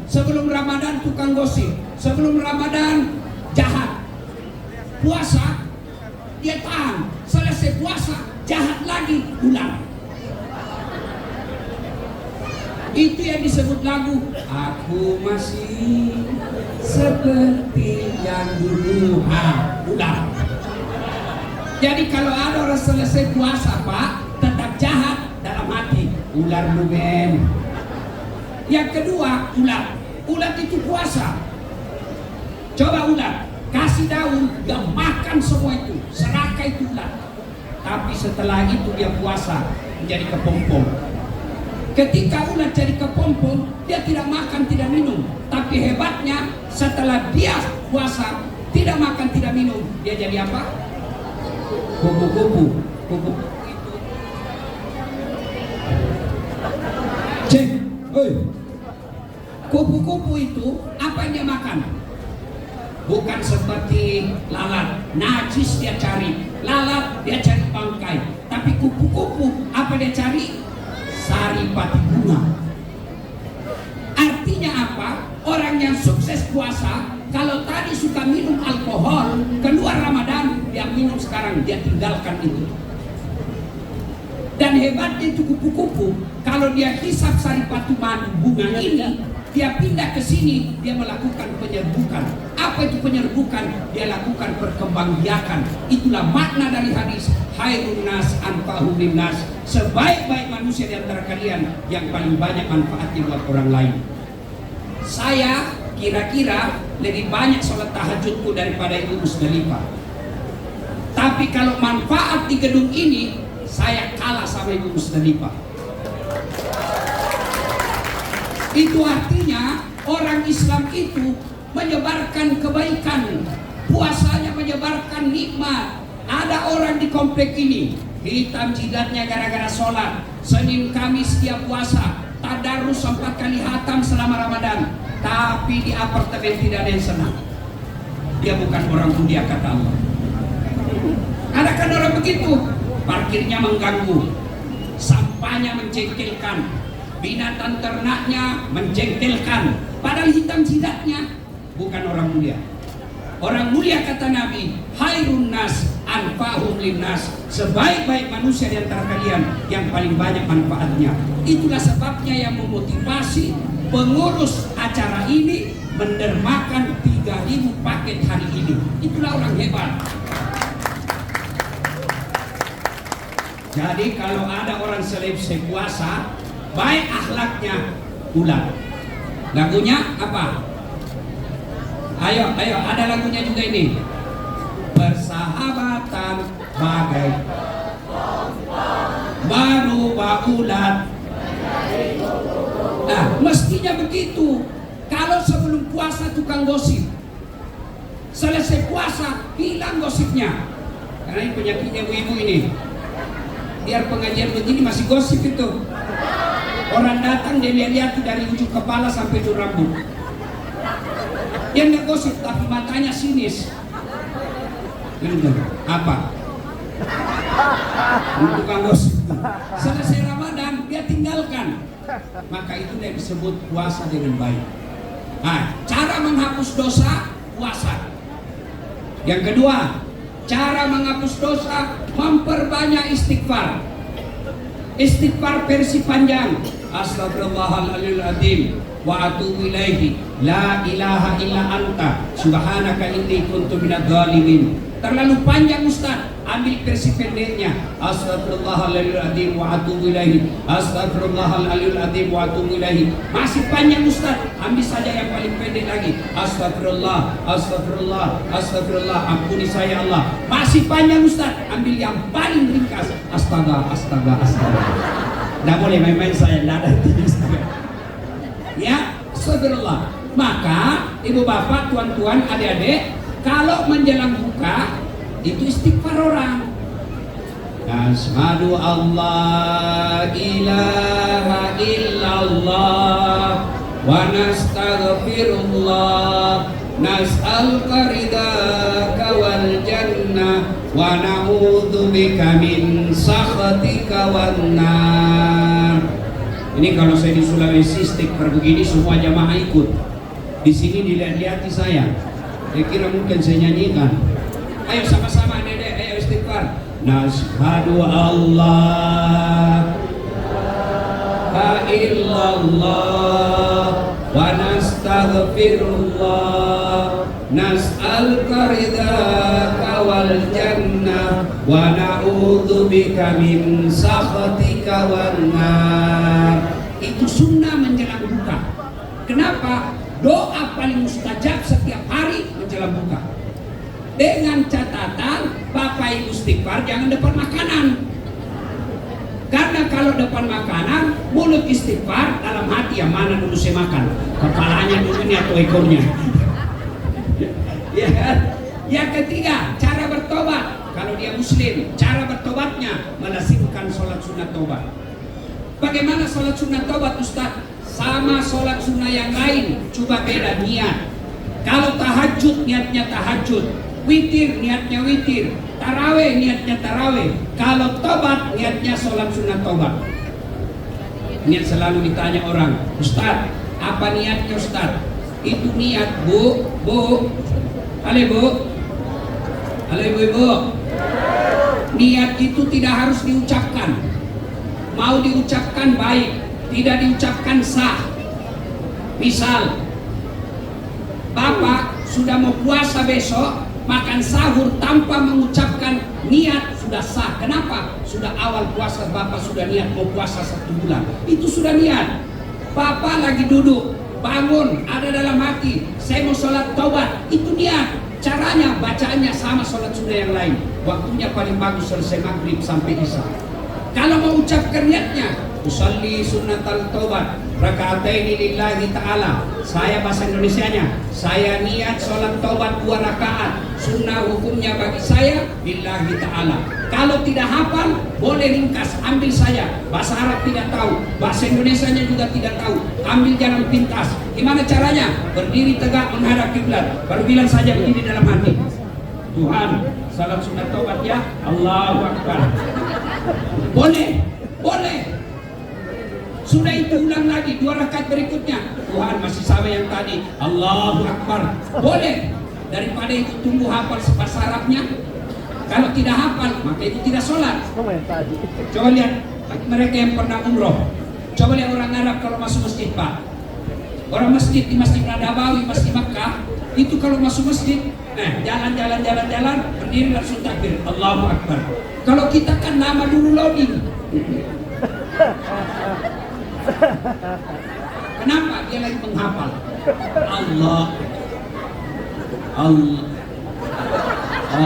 Sebelum Ramadan tukang gosip. Sebelum Ramadan jahat. Puasa dia tahan. Selesai puasa jahat lagi, ulang. Itu yang disebut lagu Aku Masih Seperti Yang Dulu. Ulang. Jadi kalau ada orang selesai puasa Pak, tetap jahat dalam hati, ular lumen. Yang kedua, ulat. Ulat itu puasa. Coba ulat, kasih daun, dia makan semua itu, seraka itu ulat. Tapi setelah itu dia puasa, menjadi kepompong. Ketika ulat jadi kepompong, dia tidak makan, tidak minum. Tapi hebatnya, setelah dia puasa, tidak makan, tidak minum, dia jadi apa? Kupu-kupu. Cek, kupu-kupu itu apa yang dia makan? Bukan seperti lalat, najis dia cari. Lalat dia cari bangkai. Tapi kupu-kupu apa dia cari? Saripati bunga. Artinya apa? Orang yang sukses puasa, kalau tadi suka minum alkohol, keluar Ramadan dia minum, sekarang dia tinggalkan itu. Dan hebatnya itu kupu-kupu, kalau dia hisap saripati bunga ini, dia pindah ke sini, dia melakukan penyerbukan. Apa itu penyerbukan? Dia lakukan perkembangbiakan. Itulah makna dari hadis Khairun nas anfa'uhum linnas. Sebaik-baik manusia di antara kalian yang paling banyak manfaatnya buat orang lain. Saya kira-kira lebih banyak sholat tahajudku daripada Ibu Musdalifah. Tapi kalau manfaat di gedung ini, saya kalah sama Ibu Musdalifah. Itu artinya orang Islam itu menyebarkan kebaikan, puasanya menyebarkan nikmat. Ada orang di komplek ini hitam jidatnya gara-gara sholat. Senin Kamis dia puasa, tadarus 4 kali hatam selama Ramadan. Tapi di apartemen tidak ada yang senang. Dia bukan orang mulia kata Allah. Ada kan orang begitu? Parkirnya mengganggu, sampahnya menjengkelkan, binatang ternaknya menjengkelkan. Padahal hitam jidatnya, bukan orang mulia. Orang mulia kata Nabi, Khairun nas anfa'uhum linnas. Sebaik-baik manusia di antara kalian yang paling banyak manfaatnya. Itulah sebabnya yang memotivasi pengurus acara ini mendermakan 3.000 paket hari ini. Itulah orang hebat. Jadi kalau ada orang selesai puasa, baik akhlaknya, ulang. Lagunya apa? Ayo, ada lagunya juga ini. Persahabatan bagai baru ulat. Nah, mestinya begitu. Kalau sebelum puasa tukang gosip, selesai puasa hilang gosipnya. Karena ini penyakitnya ibu-ibu ini. Biar pengajian begini masih gosip itu. Orang datang dia lihat dari ujung kepala sampai ujung rambut. Dia nggak gosip tapi matanya sinis. Ini apa? Tukang gosip. Selesai Ramadan dia tinggalkan. Maka itu yang disebut puasa dengan baik. Nah, cara menghapus dosa, puasa. Yang kedua, cara menghapus dosa, memperbanyak istighfar. Istighfar versi panjang. Astagfirullahaladzim wa atubu ilaihi la ilaha illa anta subhanaka inni kuntu minadz zalimin. Terlalu panjang Ustaz, ambil versi pendeknya. Astagfirullahaladzim wa atubu ilaihi. Astagfirullahaladzim wa atubu ilaihi. Masih panjang Ustaz, ambil saja yang paling pendek lagi. Astagfirullah, astagfirullah, astagfirullah, ampuni saya Allah. Masih panjang Ustaz, ambil yang paling ringkas. Astaga, astaga, astaga. Nggak boleh main-main, saya nggak ada ya, astagfirullah. Maka ibu bapak, tuan-tuan, adik-adik, kalau menjelang buka itu istighfar orang. Asyhadu alla ilaha illallah wa nastaghfirullah nas'aluka ridaka wal jannah wa na'udzubika min sakhatika wan nar. Ini kalau saya di Sulawesi istighfar begini semua jamaah ikut. Di sini dilihat-lihati saya. Saya kira mungkin saya nyanyikan. Ayo sama-sama Dede, ayo istighfar. Nashhadu Allah illallah wa nastaghfirullah nas'aluka ridhaka wal jannah wa na'udzubika min sakhatika wan nar. Itu sunnah menjelang buka. Kenapa? Doa paling mustajab setiap hari menjelang buka. Dengan catatan Bapak Ibu istighfar jangan depan makanan. Karena kalau depan makanan, mulut istighfar, dalam hati yang mana dulu saya makan, kepalanya dulu ini atau ekornya. Ya kan? Yang ketiga, cara bertobat. Kalau dia muslim, cara bertobatnya melazimkan sholat sunat tobat. Bagaimana sholat sunat tobat, Ustaz? Sama sholat sunnah yang lain, coba beda niat. Kalau tahajud niatnya tahajud, witir niatnya witir, taraweh niatnya taraweh. Kalau tobat niatnya sholat sunat tobat. Niat selalu ditanya orang, Ustaz, apa niatnya Ustaz? Itu niat bu. Halo bu. Halo ibu-ibu. Niat itu tidak harus diucapkan. Mau diucapkan baik, tidak diucapkan sah. Misal Bapak sudah mau puasa besok, makan sahur tanpa mengucapkan niat sudah sah. Kenapa? Sudah awal puasa Bapak sudah niat mau puasa 1 bulan. Itu sudah niat. Bapak lagi duduk, bangun, ada dalam hati, saya mau sholat taubat. Itu niat. Caranya, bacaannya sama sholat sunnah yang lain. Waktunya paling bagus selesai maghrib sampai isya. Kalau mau ucapkan niatnya, usalli sunnatal taubat raka'ataini lillahi ta'ala. Saya bahasa Indonesianya, saya niat sholat taubat 2 rakaat. Sunnah hukumnya bagi saya lillahi ta'ala. Kalau tidak hafal, boleh ringkas, ambil saya. Bahasa Arab tidak tahu, bahasa Indonesianya juga tidak tahu, ambil jalan pintas. Gimana caranya? Berdiri tegak menghadap kiblat, baru bilang saja begini dalam hati, Tuhan, salat sunat taubat ya, Allahu Akbar. Boleh. Sudah itu ulang lagi 2 rakaat berikutnya, Tuhan masih sama yang tadi, Allahu Akbar. Boleh. Daripada itu tunggu hafal bahasa Arabnya. Kalau tidak hafal, maka itu tidak sholat. Coba lihat mereka yang pernah umroh. Coba lihat orang Arab kalau masuk masjid, Pak. Orang masjid di Masjid Nabawi, Masjid Makkah, itu kalau masuk masjid, jalan, berdiri langsung takbir, Allahu Akbar. Kalau kita kan nama dulu loading. Kenapa? Dia lagi menghafal. Allah.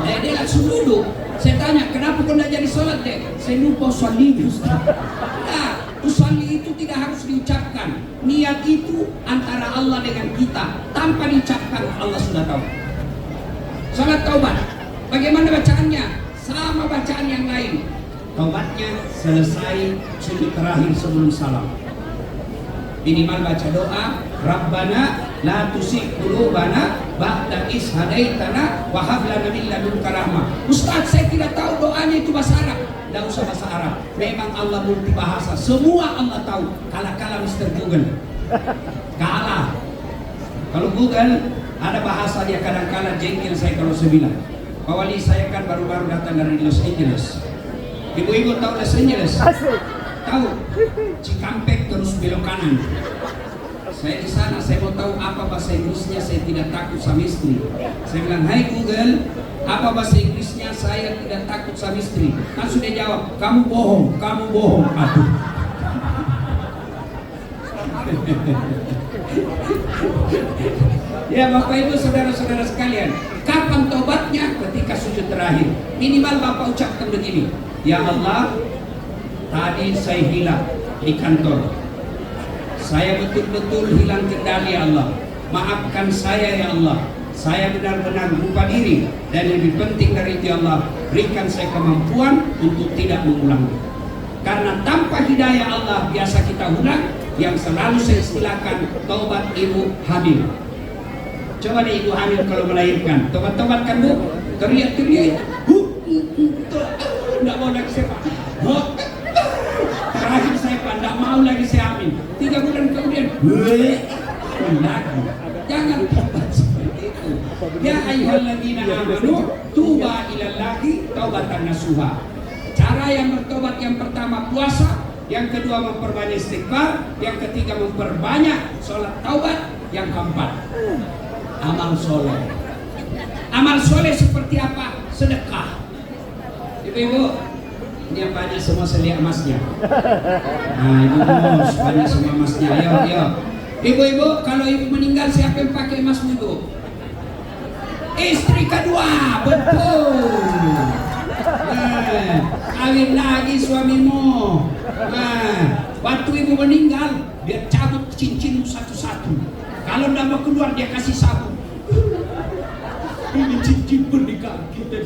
Dia langsung duduk. Saya tanya, kenapa kau tidak jadi sholat deh? Saya lupa usalli, Ustaz. Nah, usalli itu tidak harus diucapkan. Niat itu antara Allah dengan kita. Tanpa diucapkan, Allah sudah tahu. Sholat taubat, bagaimana bacaannya? Sama bacaan yang lain. Taubatnya selesai sujud terakhir sebelum salam. Minimal baca doa, Rabbana la tuzigh qulubana ba'da idh hadaitana wa hab lana min ladunka rahmah. Ustaz, saya tidak tahu doanya itu bahasa Arab. Tidak usah bahasa Arab. Memang Allah multi bahasa. Semua Allah tahu. Kalah Mr. Google. Kalah. Kalau Google ada bahasa dia kadang-kadang jengkel saya kalau saya bilang. Pak Wali, saya kan baru-baru datang dari Los Angeles. Ibu-ibu tahu Los Angeles? Tahu? Cikampek terus belok kanan. Saya di sana, saya mau tahu apa bahasa Inggrisnya, saya tidak takut sama istri. Saya bilang, hai Google, apa bahasa Inggrisnya, saya tidak takut sama istri. Langsung dia jawab, kamu bohong. Aduh. Ya Bapak Ibu, saudara-saudara sekalian, kapan tobatnya? Ketika sujud terakhir. Minimal Bapak ucapkan begini, ya Allah, tadi saya hilang di kantor. Saya betul-betul hilang kendali Allah. Maafkan saya ya Allah. Saya benar-benar lupa diri. Dan lebih penting dari itu ya Allah, berikan saya kemampuan untuk tidak mengulangi. Karena tanpa hidayah Allah biasa kita ulang. Yang selalu saya istilahkan taubat ibu hamil. Coba deh ibu hamil kalau melahirkan, tobat-tobat kan bu? Teriak-teriak, tidak mau lagi saya Pak. Terakhir saya Pak, tidak mau mau lagi saya amin. 3 bulan kemudian, lagi. Jangan tobat seperti itu. Ya ayyuhalladzina amanu tuba ilallahi taubatan nasuha. Cara yang bertobat yang pertama puasa, yang kedua memperbanyak istighfar, yang ketiga memperbanyak sholat taubat, yang keempat amal soleh. Amal soleh seperti apa? Sedekah. Ibu-ibu, ini yang banyak semua selia emasnya. Nah, ibu banyak semua emasnya. Ayo. Ibu-ibu, kalau ibu meninggal siapa yang pakai emas ibu? Istri kedua, betul. Kawin lagi suamimu. Waktu ibu meninggal, dia cabut cincin satu-satu. Kalau tidak mau keluar, dia kasih sabun. Ini cincin pernikahan kita.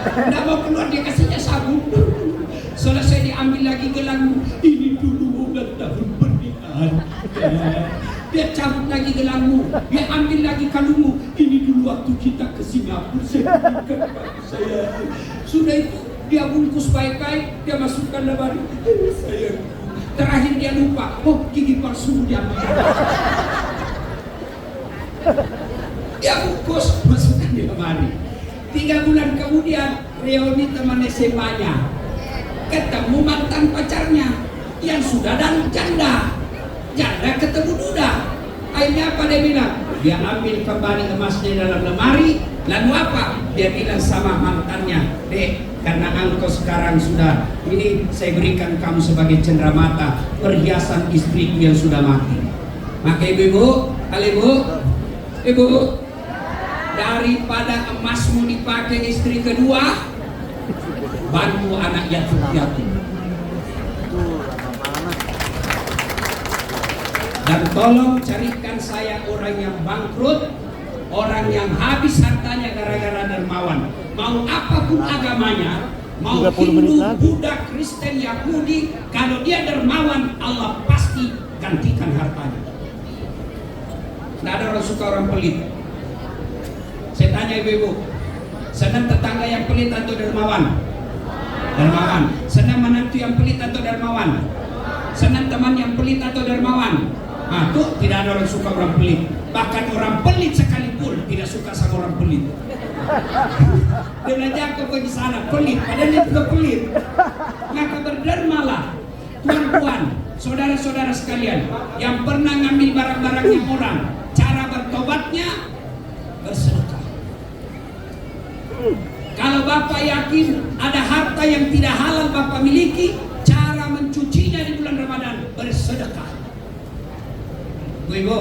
Tidak mau keluar, dia kasihnya sabun. Selesai diambil lagi gelangmu. Ini dulu 10 tahun pernikahan. Dia cabut lagi gelangmu. Dia ambil lagi kalungmu. Ini dulu waktu kita ke Singapura. Saya sudah itu dia bungkus baik-baik, dia masukkan lemari. Saya terakhir dia lupa. Oh, gigi palsu dia ambil. Dia bungkus, masukkan di lemari. 3 bulan kemudian reuni teman SMA-nya, ketemu mantan pacarnya yang sudah dan janda ketemu duda. Akhirnya apa dia bilang? Dia ambil kembali emasnya dalam lemari. Lalu apa? Dia bilang sama mantannya, Dek, karena engkau sekarang sudah ini, saya berikan kamu sebagai cenderamata perhiasan istriku yang sudah mati. Maka ibu, ibu, daripada emasmu dipakai istri kedua, bantu anak yatim. Dan tolong carikan saya orang yang bangkrut, orang yang habis hartanya gara-gara dermawan. Mau apapun agamanya, mau Hindu, Buddha, Kristen, Yahudi, kalau dia dermawan, Allah pasti gantikan hartanya. Tidak ada orang suka orang pelit. Saya tanya ibu-ibu, senang tetangga yang pelit atau dermawan? Dermawan. Senang menantu yang pelit atau dermawan? Senang teman yang pelit atau dermawan? Nah, tuh tidak ada orang suka orang pelit. Bahkan orang pelit sekalipun tidak suka sama orang pelit. Dengan jangka pergi sana pelit, padahal dia juga pelit. Maka berdermalah, tuan-tuan, saudara-saudara sekalian, yang pernah ngambil barang-barangnya orang. Cara bertobatnya bersedekah. Kalau Bapak yakin ada harta yang tidak halal Bapak miliki, cara mencucinya di bulan Ramadan bersedekah. Ibu,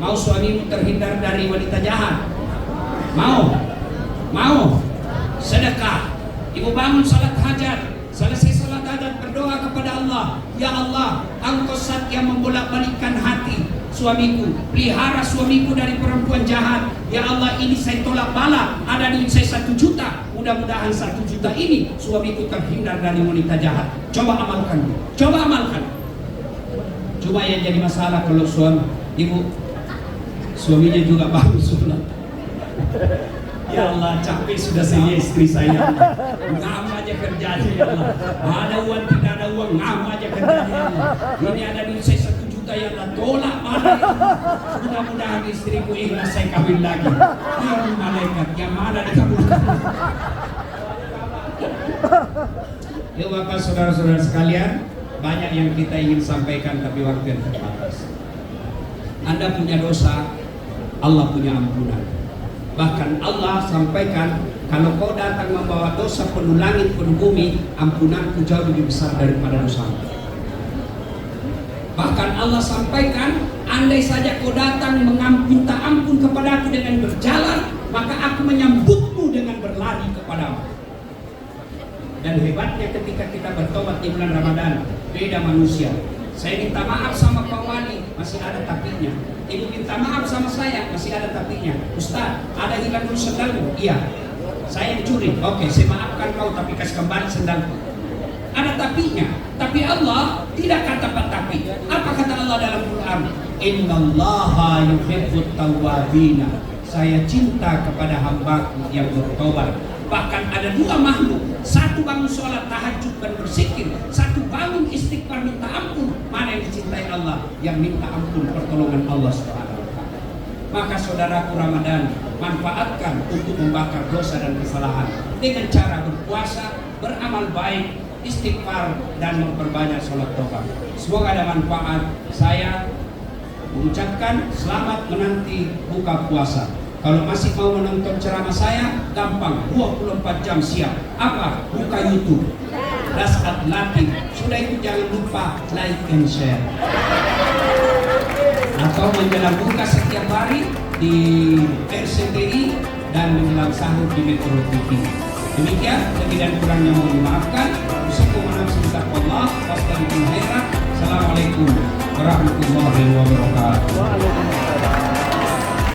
mau suamimu terhindar dari wanita jahat? Mau? Sedekah. Ibu bangun salat hajat, selesai salat hajat berdoa kepada Allah, ya Allah, Engkau zat yang membolak-balikkan hati suamiku, pelihara suamiku dari perempuan jahat. Ya Allah, ini saya tolak bala, ada duit saya 1 juta, mudah-mudahan 1 juta ini suamiku terhindar dari wanita jahat. Coba amalkan. Cuma yang jadi masalah kalau suaminya juga baru sholat. Ya Allah, capek sudah saya istri saya. Ngam aja kerjanya ya Allah. Ada uang tidak ada uang, ngam aja kerjanya ya Allah. Ini ada duit saya 1 juta ya Allah, tolak mana ya Allah. Mudah-mudahan istriku ikhlas saya kawin lagi. Ya malaikat, yang mana dikabulkan? Ya Bapak, saudara-saudara sekalian, banyak yang kita ingin sampaikan tapi waktu yang terbatas. Anda punya dosa, Allah punya ampunan. Bahkan Allah sampaikan, kalau kau datang membawa dosa penuh langit penuh bumi, ampunanku jauh lebih besar daripada dosamu. Bahkan Allah sampaikan, andai saja kau datang minta ampun kepadaku dengan berjalan, maka aku menyambutmu dengan berlari kepadamu. Dan hebatnya ketika kita bertobat di bulan Ramadan, beda manusia. Saya minta maaf sama Pak Wali, masih ada tapinya. Ibu minta maaf sama saya, masih ada tapinya. Ustaz, ada hilang dulu sendalmu? Iya. Saya dicuri. Oke, saya maafkan kau, tapi kasih kembali sendalku. Ada tapinya. Tapi Allah tidak kata tapi. Apa kata Allah dalam Quran? Innallaha yuhibbut tawwabina. Saya cinta kepada hambaku yang bertobat. Bahkan ada dua makhluk, satu bangun sholat tahajud dan berzikir, satu bangun istighfar minta ampun. Mana yang dicintai Allah? Yang minta ampun pertolongan Allah Subhanahu wa Ta'ala. Maka saudaraku Ramadan, manfaatkan untuk membakar dosa dan kesalahan dengan cara berpuasa, beramal baik, istighfar, dan memperbanyak sholat tobat. Semoga ada manfaat. Saya mengucapkan selamat menanti buka puasa. Kalau masih mau menonton ceramah saya, gampang, 24 jam siap. Apa? Buka YouTube Dasat Latif. Sudah itu jangan lupa like and share. Atau menjelang buka setiap hari di RCTI dan menjelang sahur di Metro TV. Demikian, lebih dan kurangnya mohon dimaafkan. Assalamualaikum warahmatullahi wabarakatuh.